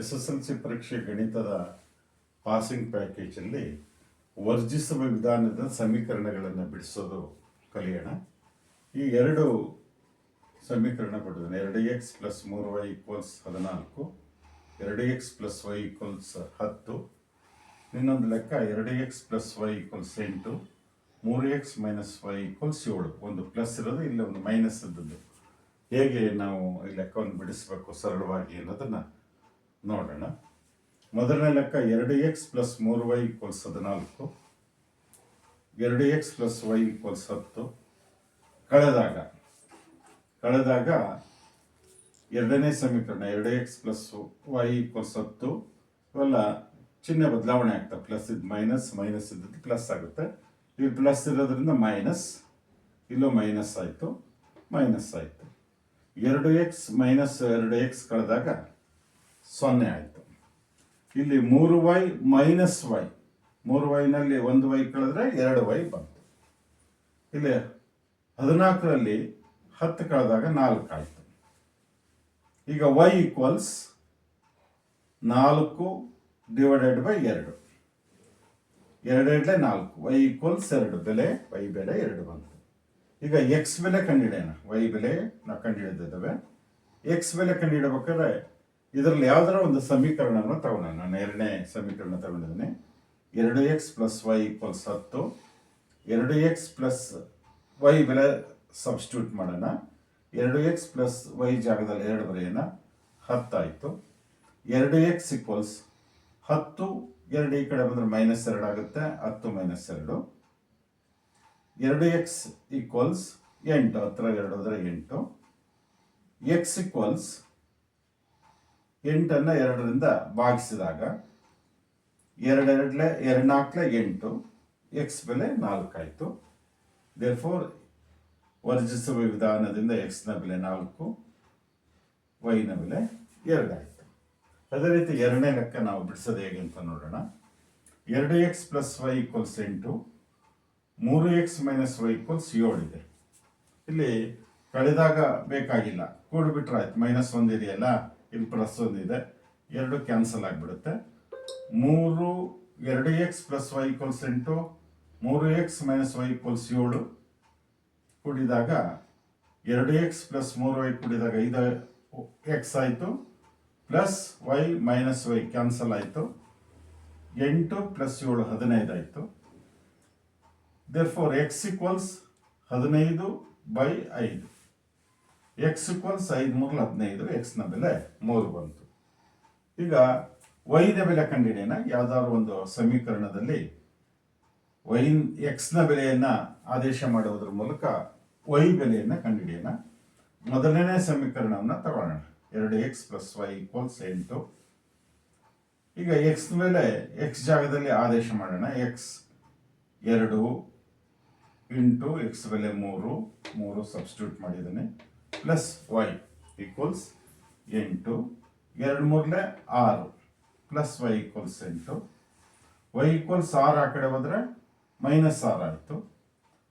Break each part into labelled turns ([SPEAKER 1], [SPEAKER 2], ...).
[SPEAKER 1] SSLC ಪರೀಕ್ಷೆ ಗಣಿತದ passing ಪ್ಯಾಕೇಜಲ್ಲಿ ವರ್ಜಿಸುವ ವಿಧಾನದ ಸಮೀಕರಣಗಳನ್ನು ಬಿಡಿಸೋದು ಕಲಿಯೋಣ. ಈ ಎರಡು ಸಮೀಕರಣ ಕೊಟ್ಟಿದ್ದಾನೆ. 2x + 3y = 14, 2x + y = 10. ಇನ್ನೊಂದು ಲೆಕ್ಕ 2x + y = 8, 3x - y = 7. ಒಂದು ಪ್ಲಸ್ ಇರೋದು, ಇಲ್ಲಿ ಒಂದು ಮೈನಸ್ ಇದ್ದದ್ದು. ಹೇಗೆ ನಾವು ಈ ಲೆಕ್ಕವನ್ನು ಬಿಡಿಸಬೇಕು ಸರಳವಾಗಿ ಅನ್ನೋದನ್ನು ನೋಡೋಣ. ಮೊದಲನೇ ಲೆಕ್ಕ 2x + 3y = 14, 2x + y = 10. ಕಳೆದಾಗ ಎರಡನೇ ಸಮೀಕರಣ 2x + y = 10. ಇವೆಲ್ಲ ಚಿಹ್ನೆ ಬದಲಾವಣೆ ಆಗ್ತವೆ. ಪ್ಲಸ್ ಇದ್ದು ಮೈನಸ್, ಮೈನಸ್ ಇದ್ದದ್ದು ಪ್ಲಸ್ ಆಗುತ್ತೆ. ಇಲ್ಲಿ ಪ್ಲಸ್ ಇರೋದ್ರಿಂದ ಮೈನಸ್, ಇಲ್ಲೂ ಮೈನಸ್ ಆಯಿತು, ಮೈನಸ್ ಆಯಿತು. 2x - 2x ಕಳೆದಾಗ 0 ಆಯಿತು. ಇಲ್ಲಿ 3y - y, 3y ನಲ್ಲಿ 1y ಕಳೆದ್ರೆ 2y ಬಂತು. ಇಲ್ಲಿ 14ರಲ್ಲಿ 10 ಕಳೆದಾಗ 4 ಆಯಿತು. ಈಗ y = 4 / 2, 2 4, y = 2 ಬೆಲೆ, y ಬೆಲೆ 2 ಬಂತು. ಈಗ x ಬೆಲೆ ಕಂಡುಹಿಡಿಯೋಣ. y ಬೆಲೆ ನಾವು ಕಂಡುಹಿಡಿದಿದ್ದೇವೆ. x ಬೆಲೆ ಕಂಡುಹಿಡಬೇಕಾದ್ರೆ ಇದರಲ್ಲಿ ಯಾವ್ದಾರ ಒಂದು ಸಮೀಕರಣವನ್ನು ತಗೊಳ್ಳೋಣ. ನಾನು ಎರಡನೇ ಸಮೀಕರಣ ತಗೊಂಡಿದ್ದೇನೆ. 2x + y = 10, 2x + y ಬೆಲೆ ಸಬ್ಸ್ಟಿಟ್ಯೂಟ್ ಮಾಡೋಣ. 2x + y ಜಾಗದಲ್ಲಿ 2 ಬರೆಯೋಣ, 10 ಆಯಿತು. 2x = 10, 2 ಈ ಕಡೆ ಬಂದರೆ -2 ಆಗುತ್ತೆ, 10 - 2. 2x = 8, ಹತ್ರ 2 ಹೋದರೆ 8. x = 8ಅನ್ನು 2ರಿಂದ ಭಾಗಿಸಿದಾಗ 2 2 4 8, x ಬೆಲೆ 4 ಆಯಿತು. ದೇರ್ಫೋರ್ ವರ್ಜಿಸುವ ವಿಧಾನದಿಂದ x ನ ಬೆಲೆ 4, y ನ ಬೆಲೆ 2 ಆಯಿತು. ಅದೇ ರೀತಿ ಎರಡನೇ ಲೆಕ್ಕ ನಾವು ಬಿಡಿಸೋದು ಹೇಗೆ ಅಂತ ನೋಡೋಣ. 2x + y = 8, 3x - y = 7 ಇದೆ. ಇಲ್ಲಿ ಕಳೆದಾಗ ಬೇಕಾಗಿಲ್ಲ, ಕೂಡಿಬಿಟ್ರೆ ಆಯ್ತು. -1 ಇದೆಯಲ್ಲ, ಇಲ್ಲಿ +1 ಇದೆ, 2 ಕ್ಯಾನ್ಸಲ್ ಆಗಿಬಿಡುತ್ತೆ. 2x + y = 8, 3x - y = 7 ಕೂಡಿದಾಗ 2x + 3y ಕೂಡಿದಾಗ 5x ಆಯಿತು, ಪ್ಲಸ್ y - y ಕ್ಯಾನ್ಸಲ್ ಆಯಿತು. 8 + 7 15 ಆಯಿತು. Therefore x = 15/5. x = 5 3 15, x ನ ಬೆಲೆ 3 ಬಂತು. ಈಗ y ನ ಬೆಲೆ ಕಂಡುಹಿಡಿಯೋಣ. ಯಾವ್ದಾದ್ರು ಒಂದು ಸಮೀಕರಣದಲ್ಲಿ x ನ ಬೆಲೆಯನ್ನು ಆದೇಶ ಮಾಡುವುದರ ಮೂಲಕ y ಬೆಲೆಯನ್ನು ಕಂಡುಹಿಡಿಯೋಣ. ಮೊದಲನೇ ಸಮೀಕರಣವನ್ನು ತಗೊಳ್ಳೋಣ. 2x + y = 8. ಈಗ x ಮೇಲೆ x ಜಾಗದಲ್ಲಿ ಆದೇಶ ಮಾಡೋಣ. x 2 × x ಬೆಲೆ 3 ಸಬ್ಸ್ಟಿಟ್ಯೂಟ್ ಮಾಡಿದ್ದೇನೆ, plus y = 8, 2 3 6, plus y = 8. y = 6 ಆ ಕಡೆ ಹೋದರೆ -6 ಆಯಿತು.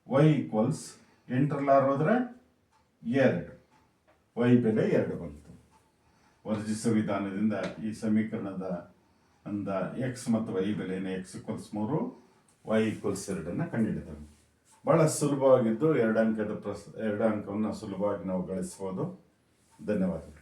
[SPEAKER 1] y = 8ರಲ್ಲಿ 6 ಹೋದರೆ 2, y ಬೆಲೆ 2 ಬಂತು. ವರ್ಜಿಸುವ ವಿಧಾನದಿಂದ ಈ ಸಮೀಕರಣದ x ಮತ್ತು y ಬೆಲೆಯನ್ನು x = 3, y = 2 ಕಂಡುಹಿಡಿದೆವು. ಬಹಳ ಸುಲಭವಾಗಿದ್ದು 2 ಅಂಕವನ್ನು ಸುಲಭವಾಗಿ ನಾವು ಗಳಿಸ್ಬೋದು. ಧನ್ಯವಾದಗಳು.